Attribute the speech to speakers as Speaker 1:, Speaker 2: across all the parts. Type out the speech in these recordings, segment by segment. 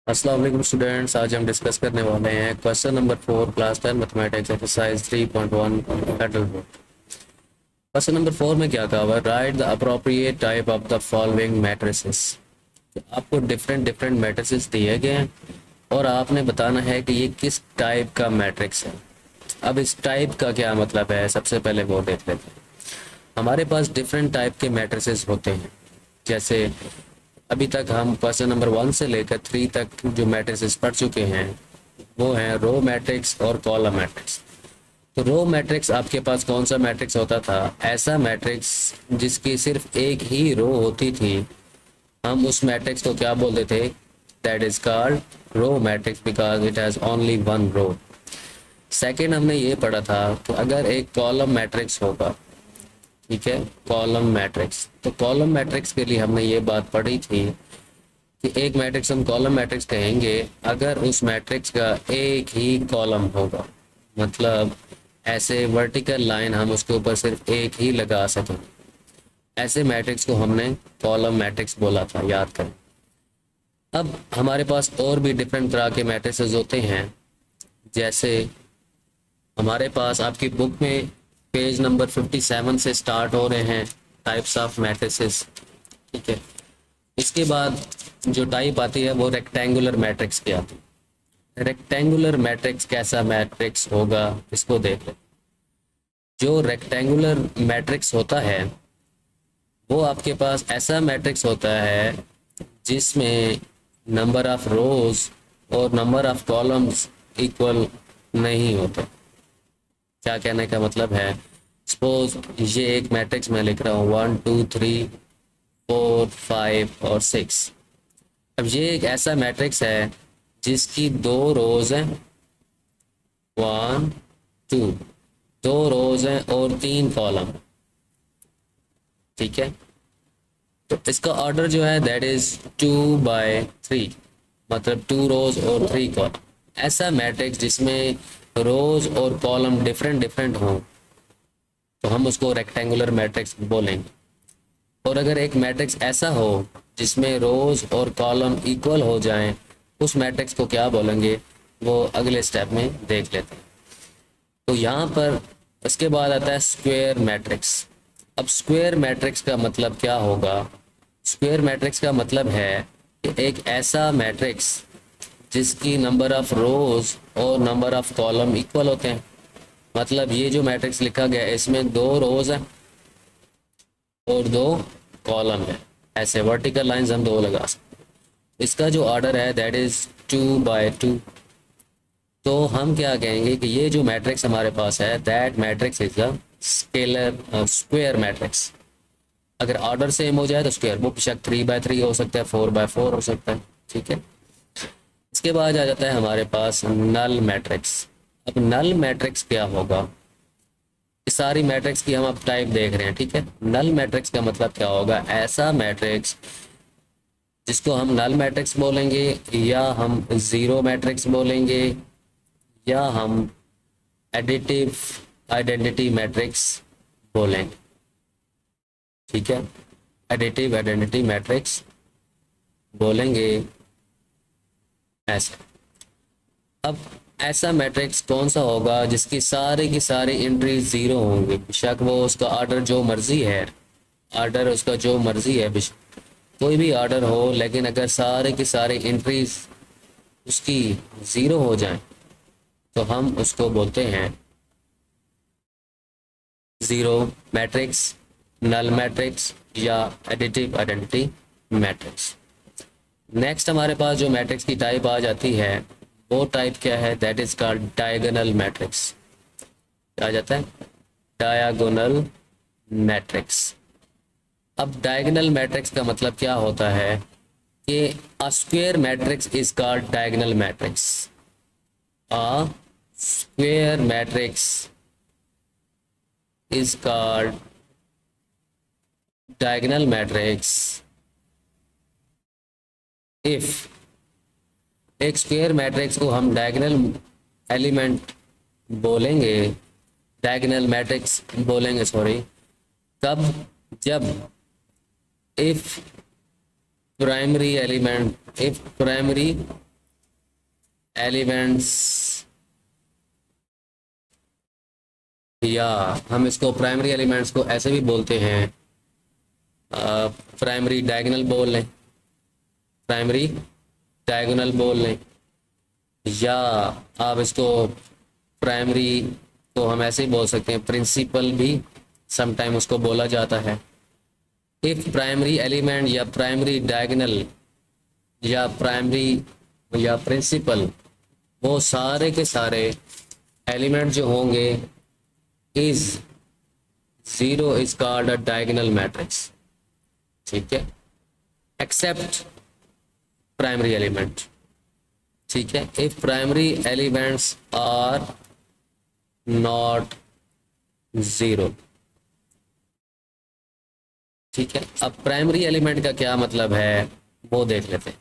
Speaker 1: अस्सलाम वालेकुम स्टूडेंट्स, आज हम डिस्कस करने वाले हैं question number 4 class 10 mathematics exercise 3.1 pedal board. Question number 4 में क्या कहा हुआ है? Right the appropriate type of the following matrices. आपको डिफरेंट डिफरेंट मैट्रिसेस दिए गए हैं और आपने बताना है कि ये किस टाइप का मैट्रिक्स है। अब इस टाइप का क्या मतलब है, सबसे पहले वो देख लेते हैं। हमारे पास डिफरेंट टाइप के मैट्रिसेस होते हैं। जैसे अभी तक हम क्वेश्चन नंबर 1 से लेकर 3 तक जो मैट्रिसेस पढ़ चुके हैं वो हैं रो मैट्रिक्स और कॉलम मैट्रिक्स। तो रो मैट्रिक्स आपके पास कौन सा मैट्रिक्स होता था? ऐसा मैट्रिक्स जिसकी सिर्फ एक ही रो होती थी, हम उस मैट्रिक्स को क्या बोलते थे? That is called row matrix because it has only one row. Second हमने ये पढ़ा था कि अगर एक कॉलम मैट्रिक्स होगा, ठीक है, कॉलम मैट्रिक्स, तो कॉलम मैट्रिक्स के लिए हमने ये बात पढ़ी थी कि एक मैट्रिक्स हम कॉलम मैट्रिक्स कहेंगे अगर उस मैट्रिक्स का एक ही कॉलम होगा। मतलब ऐसे वर्टिकल लाइन हम उसके ऊपर सिर्फ एक ही लगा सकें, ऐसे मैट्रिक्स को हमने कॉलम मैट्रिक्स बोला था, याद करें। अब हमारे पास और भी डिफरेंट तरह के मैट्रिक्स होते हैं। जैसे हमारे पास आपकी बुक में पेज नंबर 57 से स्टार्ट हो रहे हैं टाइप्स ऑफ मैट्रिसेस, ठीक है। इसके बाद जो टाइप आती है वो रेक्टेंगुलर मैट्रिक्स की आती है। रेक्टेंगुलर मैट्रिक्स कैसा मैट्रिक्स होगा, इसको देख लें। जो रेक्टेंगुलर मैट्रिक्स होता है वो आपके पास ऐसा मैट्रिक्स होता है जिसमें नंबर ऑफ रोज और नंबर ऑफ कॉलम्स इक्वल नहीं होते। क्या कहने का मतलब है? सपोज ये एक मैट्रिक्स मैं लिख रहा हूँ 1 2 3 4 5 और 6। अब ये एक ऐसा मैट्रिक्स है जिसकी दो रोज हैं, 1 2, दो रोज हैं और 3 कॉलम, ठीक है। तो इसका ऑर्डर जो है दैट इज 2/3, मतलब 2 रोज और 3 कॉलम। ऐसा मैट्रिक्स जिसमें रोज और कॉलम डिफरेंट डिफरेंट हों तो हम उसको रेक्टेंगुलर मैट्रिक्स बोलेंगे। और अगर एक मैट्रिक्स ऐसा हो जिसमें रोज और कॉलम इक्वल हो जाएं, उस मैट्रिक्स को क्या बोलेंगे वो अगले स्टेप में देख लेते हैं। तो यहाँ पर इसके बाद आता है स्क्वायर मैट्रिक्स। अब स्क्वायर मैट्रिक्स का मतलब क्या होगा? स्क्वायर मैट्रिक्स का मतलब है कि एक ऐसा मैट्रिक्स जिसकी नंबर ऑफ रोज और नंबर ऑफ कॉलम इक्वल होते हैं। मतलब ये जो मैट्रिक्स लिखा गया है इसमें 2 रोज हैं और 2 कॉलम है, ऐसे वर्टिकल लाइंस हम 2 लगा सकते हैं। इसका जो ऑर्डर है दैट इज 2/2। तो हम क्या कहेंगे कि ये जो मैट्रिक्स हमारे पास है that matrix is a scalar square matrix. अगर ऑर्डर सेम हो जाए तो स्क्वायर, वो बेशक 3/3 हो सकता है, 4/4 हो सकता है, ठीक है। इसके बाद आ जाता है हमारे पास नल मैट्रिक्स। अब नल मैट्रिक्स क्या होगा? इस सारी मैट्रिक्स की हम अब टाइप देख रहे हैं, ठीक है। नल मैट्रिक्स का मतलब क्या होगा? ऐसा मैट्रिक्स जिसको हम नल मैट्रिक्स बोलेंगे, या हम जीरो मैट्रिक्स बोलेंगे, या हम एडिटिव आइडेंटिटी मैट्रिक्स बोलेंगे, ठीक है। एडिटिव आइडेंटिटी मैट्रिक्स बोलेंगे ऐसा। अब ऐसा मैट्रिक्स कौन सा होगा जिसकी सारी की सारी एंट्री जीरो होंगी, बेशक वो उसका ऑर्डर जो मर्जी है, ऑर्डर उसका जो मर्जी है, बेशक कोई भी ऑर्डर हो, लेकिन अगर सारे की सारी एंट्रीज उसकी ज़ीरो हो जाएं तो हम उसको बोलते हैं ज़ीरो मैट्रिक्स, नल मैट्रिक्स या एडिटिव आइडेंटिटी मैट्रिक्स। नेक्स्ट हमारे पास जो मैट्रिक्स की टाइप आ जाती है वो टाइप क्या है? That is called diagonal matrix. क्या आ जाता है? Diagonal matrix. अब डायगोनल मैट्रिक्स का मतलब क्या होता है कि a square matrix is called diagonal matrix. A square matrix is called diagonal matrix if एक स्क्वायर मैट्रिक्स को हम डायगोनल एलिमेंट बोलेंगे, डायगोनल मैट्रिक्स बोलेंगे, सॉरी, कब? जब if primary element, if primary elements, या हम इसको प्राइमरी एलिमेंट्स को ऐसे भी बोलते हैं, प्राइमरी डायगोनल बोल लें, प्राइमरी डायगोनल बोल लें, या आप इसको प्राइमरी को हम ऐसे ही बोल सकते हैं, प्रिंसिपल भी समटाइम उसको बोला जाता है। इफ प्राइमरी एलिमेंट या प्राइमरी डायगोनल या प्राइमरी या प्रिंसिपल, वो सारे के सारे एलिमेंट जो होंगे is zero is called a diagonal matrix, ठीक है, एक्सेप्ट प्राइमरी एलिमेंट, ठीक है। If primary elements are not zero, ठीक है। अब प्राइमरी एलिमेंट का क्या मतलब है वो देख लेते हैं।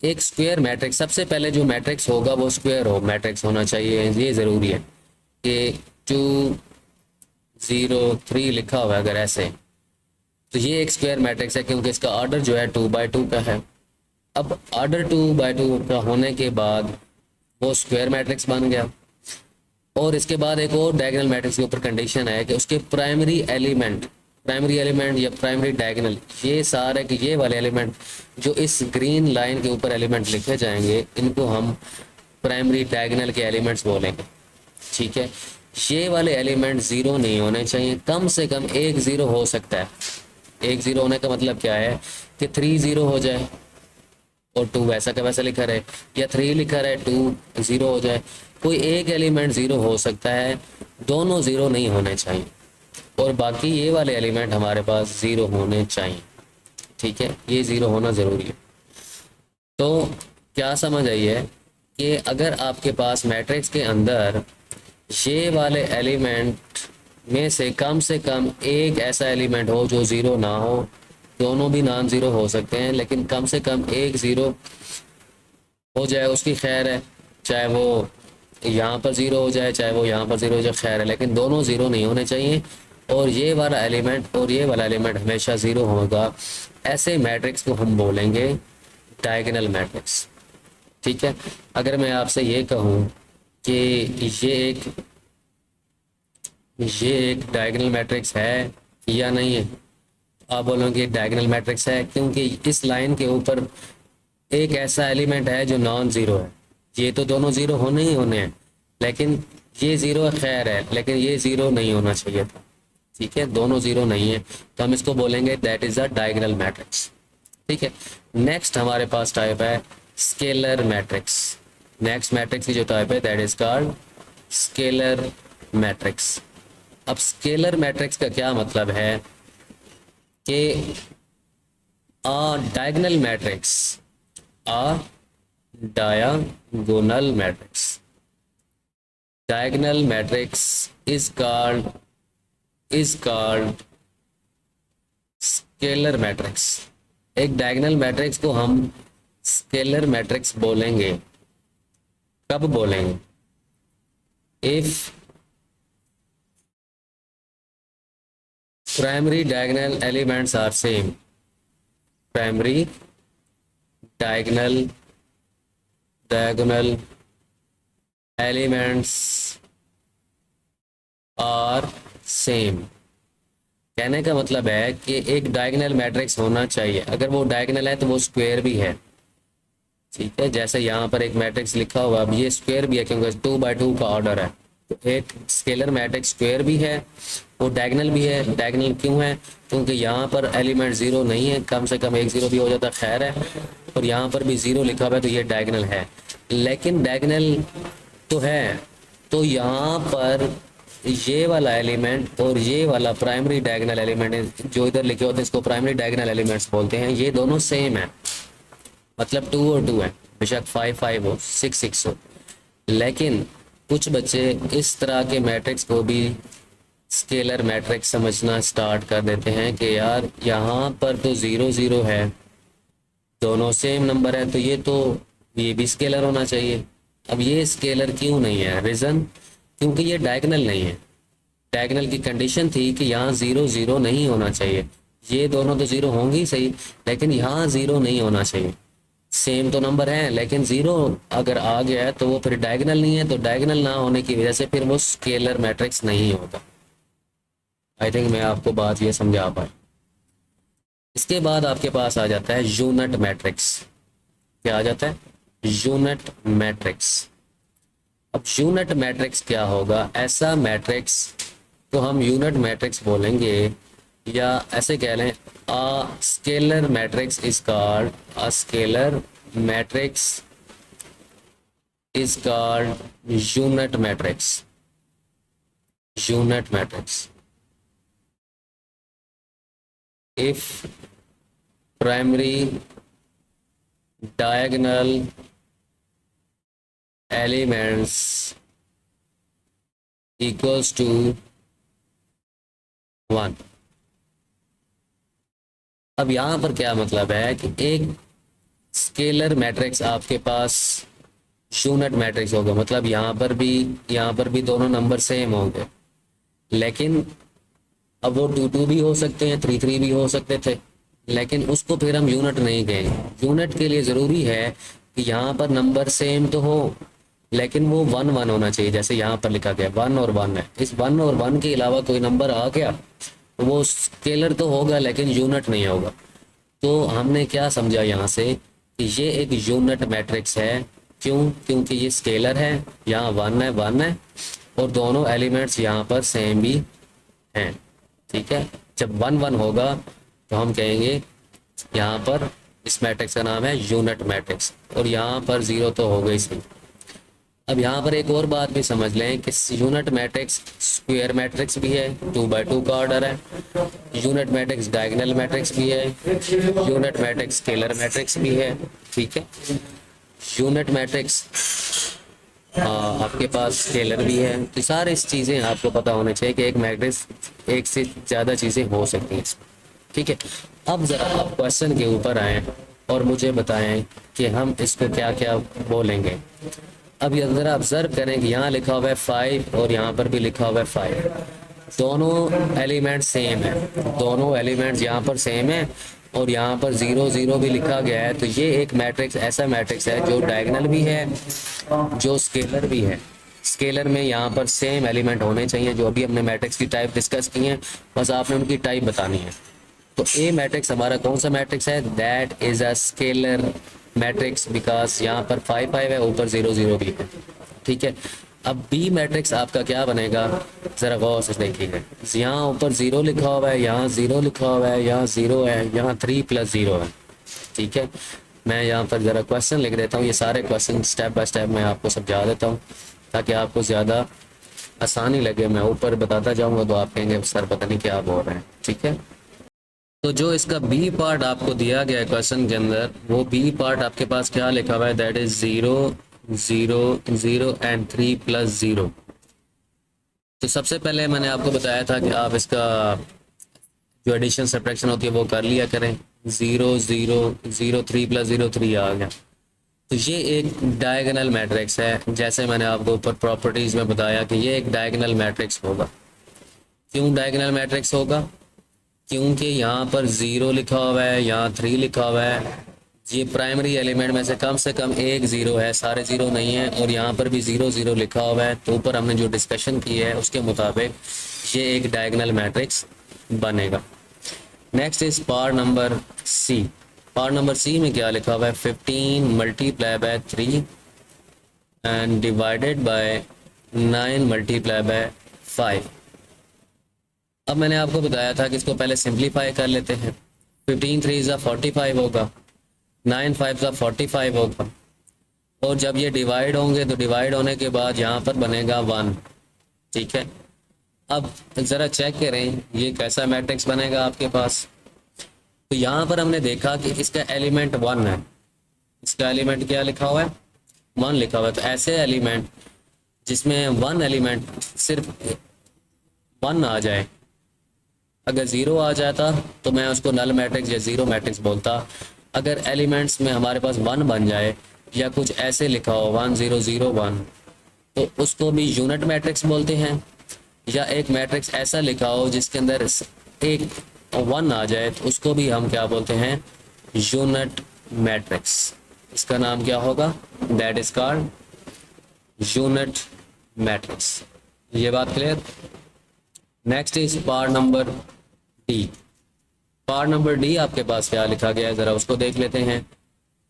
Speaker 1: एक स्क्वायर मैट्रिक्स, सबसे पहले जो मैट्रिक्स होगा वो स्क्वायर हो मैट्रिक्स होना चाहिए, ये ज़रूरी है कि 2 0 3 लिखा हुआ है अगर ऐसे, तो ये एक स्क्वायर मैट्रिक्स है क्योंकि इसका ऑर्डर जो है 2/2 का है। अब ऑर्डर 2/2 का होने के बाद वो स्क्वायर मैट्रिक्स बन गया। और इसके बाद एक और डायगोनल मैट्रिक्स के ऊपर कंडीशन है कि उसके प्राइमरी एलिमेंट या प्राइमरी डायगोनल, ये सारे के ये वाले एलिमेंट जो इस ग्रीन लाइन के ऊपर एलिमेंट लिखे जाएंगे इनको हम प्राइमरी डायगोनल के एलिमेंट्स बोलेंगे, ठीक है। ये वाले एलिमेंट ज़ीरो नहीं होने चाहिए, कम से कम एक ज़ीरो हो सकता है। एक ज़ीरो होने का मतलब क्या है कि 3 0 हो जाए और 2 वैसा का वैसा लिखा रहे, या 3 लिखा रहे 2 0 हो जाए, कोई एक एलिमेंट ज़ीरो हो सकता है, दोनों ज़ीरो नहीं होने चाहिए, और बाकी ये वाले एलिमेंट हमारे पास ज़ीरो होने चाहिए, ठीक है। ये ज़ीरो होना ज़रूरी है। तो क्या समझ आई है कि अगर आपके पास मैट्रिक्स के अंदर ये वाले एलिमेंट में से कम एक ऐसा एलिमेंट हो जो ज़ीरो ना हो, दोनों भी नॉन ज़ीरो हो सकते हैं लेकिन कम से कम एक ज़ीरो हो जाए उसकी खैर है, चाहे वो यहाँ पर ज़ीरो हो जाए चाहे वो यहाँ पर ज़ीरो हो जाए, खैर है, लेकिन दोनों ज़ीरो नहीं होने चाहिए। और ये वाला एलिमेंट और ये वाला एलिमेंट हमेशा ज़ीरो होगा। ऐसे मैट्रिक्स को हम बोलेंगे डायगोनल मैट्रिक्स, ठीक है। अगर मैं आपसे ये कहूँ कि ये एक डायगोनल मैट्रिक्स है या नहीं है, आप बोलोगे डायगोनल मैट्रिक्स है क्योंकि इस लाइन के ऊपर एक ऐसा एलिमेंट है जो नॉन ज़ीरो है। ये तो दोनों ज़ीरो होने ही होने हैं, लेकिन ये ज़ीरो खैर है लेकिन ये ज़ीरो नहीं होना चाहिए था, ठीक है, दोनों ज़ीरो नहीं है, तो हम इसको बोलेंगे that is a diagonal matrix, ठीक है। नेक्स्ट हमारे पास टाइप है स्केलर मैट्रिक्स। नेक्स्ट मैट्रिक्स की जो टाइप है that is called scalar matrix. अब स्केलर मैट्रिक्स का क्या मतलब है कि diagonal matrix, diagonal matrix, diagonal matrix is called scalar matrix. एक डायगोनल मैट्रिक्स को हम स्केलर मैट्रिक्स बोलेंगे, कब बोलेंगे, if primary diagonal elements are same, primary diagonal elements are same. कहने का मतलब है कि एक डायगोनल मैट्रिक्स होना चाहिए, अगर वो डायगोनल है तो वो स्क्वायर भी है, ठीक है। जैसे यहाँ पर एक मैट्रिक्स लिखा हुआ, अब ये स्क्वायर भी है क्योंकि 2/2 का ऑर्डर है, तो एक स्केलर मैट्रिक्स स्क्वायर भी है, वो डायगोनल भी है। डायगोनल क्यों है, क्योंकि यहाँ पर एलिमेंट ज़ीरो नहीं है, कम से कम एक ज़ीरो भी हो जाता खैर है, और यहाँ पर भी ज़ीरो लिखा हुआ है तो ये डायगोनल है। लेकिन डायगोनल तो है, तो यहाँ पर ये वाला एलिमेंट और ये वाला प्राइमरी डायगोनल एलिमेंट जो इधर लिखे होते हैं इसको प्राइमरी डायगोनल एलिमेंट्स बोलते हैं, ये दोनों सेम है, मतलब 2 और 2 है, बेशक 5 5 हो 6 6 हो। लेकिन कुछ बच्चे इस तरह के मैट्रिक्स को भी स्केलर मैट्रिक्स समझना स्टार्ट कर देते हैं कि यार यहाँ पर तो 0 0 है, दोनों सेम नंबर है, तो ये भी स्केलर होना चाहिए। अब ये स्केलर क्यों नहीं है, रीज़न क्योंकि ये डायगोनल नहीं है। डायगोनल की कंडीशन थी कि यहाँ 0 0 नहीं होना चाहिए, ये दोनों तो 0 होंगे ही सही, लेकिन यहाँ 0 नहीं होना चाहिए। सेम तो नंबर है, लेकिन जीरो अगर आ गया है तो वो फिर डायगोनल नहीं है, तो डायगोनल ना होने की वजह से फिर वो स्केलर मैट्रिक्स नहीं होगा। आई थिंक मैं आपको बात ये समझा पाई। इसके बाद आपके पास आ जाता है यूनिट मैट्रिक्स। क्या आ जाता है? Unit matrix. अब यूनिट मैट्रिक्स क्या होगा? ऐसा मैट्रिक्स तो हम यूनिट मैट्रिक्स बोलेंगे, या ऐसे कह लें a scalar matrix is called, a scalar matrix is called unit matrix. Unit matrix if primary diagonal elements equals to 1। अब यहाँ पर क्या मतलब है कि एक स्केलर मैट्रिक्स आपके पास यूनिट मैट्रिक्स होगा, मतलब यहाँ पर भी दोनों नंबर सेम होंगे, लेकिन अब वो 2 2 भी हो सकते हैं, 3 3 भी हो सकते थे, लेकिन उसको फिर हम यूनिट नहीं कहेंगे। यूनिट के लिए ज़रूरी है कि यहाँ पर नंबर सेम तो हो, लेकिन वो 1 1 होना चाहिए। जैसे यहाँ पर लिखा गया 1 और 1 है, इस 1 और 1 के अलावा कोई नंबर आ गया तो वो स्केलर तो होगा लेकिन यूनिट नहीं होगा। तो हमने क्या समझा यहाँ से कि ये एक यूनिट मैट्रिक्स है। क्यों? क्योंकि ये स्केलर है, यहाँ 1 है और दोनों एलिमेंट्स यहाँ पर सेम भी हैं। ठीक है, जब 1 1 होगा तो हम कहेंगे यहाँ पर इस मैट्रिक्स का नाम है यूनिट मैट्रिक्स, और यहाँ पर 0 तो हो गई सही। अब यहाँ पर एक और बात भी समझ लें कि यूनिट मैट्रिक्स स्क्वायर मैट्रिक्स भी है, 2 by 2 का ऑर्डर है। यूनिट मैट्रिक्स डायगोनल मैट्रिक्स भी है, यूनिट मैट्रिक्स स्केलर मैट्रिक्स भी है। ठीक है, यूनिट मैट्रिक्स आपके पास स्केलर भी है। तो सारी चीज़ें आपको पता होनी चाहिए कि एक मैट्रिक्स एक से ज़्यादा चीज़ें हो सकती हैं। ठीक है, अब ज़रा आप क्वेश्चन के ऊपर आएँ और मुझे बताएं कि हम इसको क्या क्या बोलेंगे। अब ये ज़रा ऑब्जर्व करें कि यहाँ लिखा हुआ है 5 और यहाँ पर भी लिखा हुआ है 5। दोनों एलिमेंट सेम है, दोनों एलिमेंट्स यहाँ पर सेम है और यहाँ पर 0 0 भी लिखा गया है। तो ये एक मैट्रिक्स ऐसा मैट्रिक्स है जो डायगोनल भी है, जो स्केलर भी है। स्केलर में यहाँ पर सेम एलिमेंट होने चाहिए। जो अभी हमने मैट्रिक्स की टाइप डिस्कस की है, बस आपने उनकी टाइप बतानी है। तो ए मैट्रिक्स हमारा कौन सा मैट्रिक्स है? That is a scalar matrix, because यहाँ पर 5 5 है, ऊपर 0 0 भी है। ठीक है, अब बी मैट्रिक्स आपका क्या बनेगा? ज़रा गौर से देखिएगा, यहाँ ऊपर 0 लिखा हुआ है, यहाँ 0 लिखा हुआ है, यहाँ 0 है, यहाँ 3 + 0 है। ठीक है, मैं यहाँ पर ज़रा क्वेश्चन लिख देता हूँ। ये सारे क्वेश्चन स्टेप बाय स्टेप मैं आपको समझा देता हूँ ताकि आपको ज़्यादा आसानी लगे। मैं ऊपर बताता जाऊँगा तो आप कहेंगे सर पता नहीं क्या बोल रहे हैं। ठीक है, तो जो इसका बी पार्ट आपको दिया गया है क्वेश्चन के अंदर, वो बी पार्ट आपके पास क्या लिखा हुआ है? That is 0 0 0 and 3 + 0। तो सबसे पहले मैंने आपको बताया था कि आप इसका जो एडिशन सब्ट्रैक्शन होती है वो कर लिया करें। 0 0 0 3 + 0 3 आ गया। तो ये एक डायगोनल मैट्रिक्स है, जैसे मैंने आपको ऊपर प्रॉपर्टीज़ में बताया कि ये एक डायगोनल मैट्रिक्स होगा। क्यों डायगोनल मैट्रिक्स होगा? क्योंकि यहाँ पर 0 लिखा हुआ है, यहाँ 3 लिखा हुआ है। ये प्राइमरी एलिमेंट में से कम एक 0 है, सारे 0 नहीं है, और यहाँ पर भी 0 0 लिखा हुआ है। तो ऊपर हमने जो डिस्कशन की है उसके मुताबिक ये एक डायगोनल मैट्रिक्स बनेगा। Next is part number C. Part number C में क्या लिखा हुआ है? 15 × 3 एंड डिवाइडेड बाय 9 × 5। अब मैंने आपको बताया था कि इसको पहले सिंप्लीफाई कर लेते हैं। 15 3 = 45 होगा, 9 5 = 45 होगा, और जब ये डिवाइड होंगे तो डिवाइड होने के बाद यहाँ पर बनेगा 1। ठीक है, अब ज़रा चेक करें ये कैसा मैट्रिक्स बनेगा आपके पास। तो यहाँ पर हमने देखा कि इसका एलिमेंट 1 है। इसका एलिमेंट क्या लिखा हुआ है? 1 लिखा हुआ है। तो ऐसे एलिमेंट जिसमें 1 एलिमेंट सिर्फ 1 आ जाए, अगर 0 आ जाता तो मैं उसको नल मैट्रिक्स या 0 मैट्रिक्स बोलता। अगर एलिमेंट्स में हमारे पास 1 बन जाए या कुछ ऐसे लिखा हो 1 0 0 1, तो उसको भी यूनिट मैट्रिक्स बोलते हैं। या एक मैट्रिक्स ऐसा लिखा हो जिसके अंदर एक 1 आ जाए तो उसको भी हम क्या बोलते हैं? Unit matrix. इसका नाम क्या होगा? That is called unit matrix. ये बात clear? Next is part number D. Part number D आपके पास क्या लिखा गया है, जरा उसको देख लेते हैं।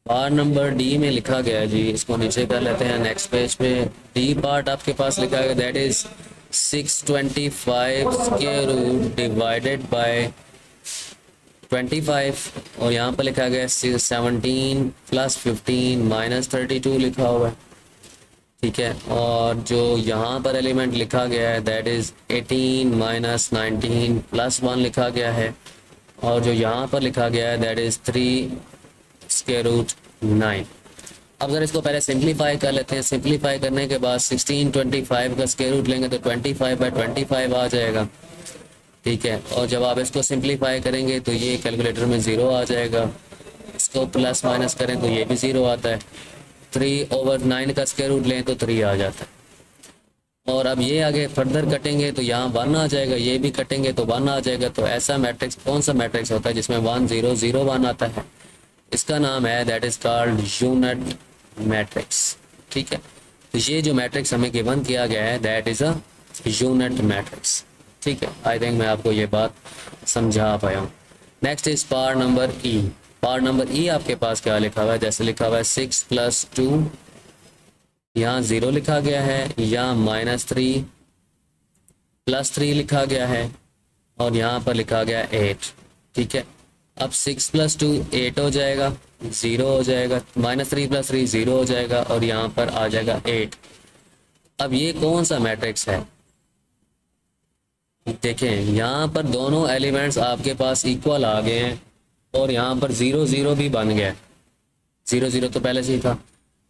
Speaker 1: पार्ट नंबर डी में लिखा गया है जी, इसको नीचे कर लेते हैं नेक्स्ट पेज पे। डी पार्ट आपके पास लिखा गया that is 625 square root divided by 25, और यहाँ पर लिखा गया 17 प्लस 15 माइनस 32 लिखा हुआ है, ठीक है। और जो यहाँ पर एलिमेंट लिखा गया है दैट इज 18 माइनस 19 प्लस 1 लिखा गया है, और जो यहाँ पर लिखा गया है दैट इज 3 स्क्वायर रूट 9। अब अगर इसको पहले सिंप्लीफाई कर लेते हैं। सिंप्लीफाई करने के बाद 1625 का स्क्वायर रूट लेंगे तो 25/25 आ जाएगा, ठीक है। और जब आप इसको सिंप्लीफाई करेंगे तो ये कैलकुलेटर में 0 आ जाएगा, इसको प्लस माइनस करें तो ये भी 0 आता है। 3/9 का स्क्वायर रूट लें तो 3 आ जाता है। और अब ये आगे फर्दर कटेंगे तो यहाँ 1 आ जाएगा, ये भी कटेंगे तो 1 आ जाएगा। तो ऐसा मैट्रिक्स कौन सा मैट्रिक्स होता है जिसमें 1 0 0 1 आता है? इसका नाम है that is called unit matrix, ठीक है। तो ये जो मैट्रिक्स हमें गिवन किया गया है that is a unit matrix, ठीक है। आई थिंक मैं आपको ये बात समझा पाया हूँ। Next is part number E. Part number ई आपके पास क्या लिखा हुआ है? जैसे लिखा हुआ है 6 + 2, यहाँ 0 लिखा गया है, यहाँ -3 + 3 लिखा गया है, और यहाँ पर लिखा गया 8, ठीक है। अब 6 + 2 8 हो जाएगा, 0 हो जाएगा, -3 + 3 0 हो जाएगा, और यहाँ पर आ जाएगा 8। अब ये कौन सा मैट्रिक्स है? देखें यहाँ पर दोनों एलिमेंट्स आपके पास इक्वल आ गए हैं, और यहाँ पर 0 0 भी बन गया। 0 0 तो पहले से ही था।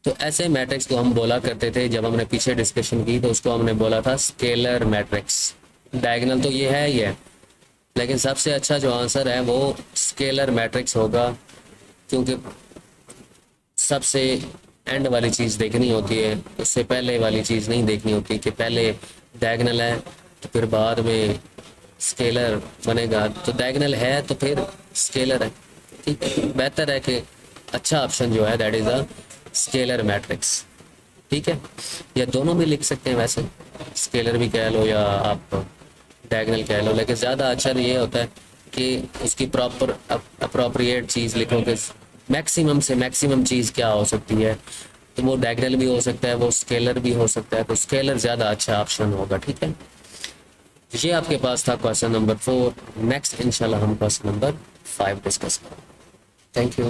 Speaker 1: तो ऐसे मैट्रिक्स को हम बोला करते थे, जब हमने पीछे डिस्कशन की तो उसको हमने बोला था स्केलर मैट्रिक्स। डायगोनल तो ये है ही है, लेकिन सबसे अच्छा जो आंसर है वो स्केलर मैट्रिक्स होगा, क्योंकि सबसे एंड वाली चीज़ देखनी होती है, उससे पहले वाली चीज़ नहीं देखनी होती कि पहले डायगोनल है तो फिर बाद में स्केलर बनेगा। तो डायगोनल है तो फिर स्केलर है, ठीक है। बेहतर है कि अच्छा ऑप्शन जो है that is a scalar matrix, ठीक है। या दोनों भी लिख सकते हैं, वैसे स्केलर भी कह लो या आप डायगोनल कह लो, लेकिन ज़्यादा अच्छा ये होता है कि उसकी प्रॉपर अप्रोप्रिएट चीज़ लिखो कि मैक्सिमम से मैक्सिमम चीज़ क्या हो सकती है। तो वो डायगोनल भी हो सकता है, वो स्केलर भी हो सकता है, तो स्केलर ज़्यादा अच्छा ऑप्शन होगा, ठीक है। ये आपके पास था क्वेश्चन नंबर 4। नेक्स्ट इंशाल्लाह हम क्वेश्चन नंबर 5 डिस्कस करें। Thank you.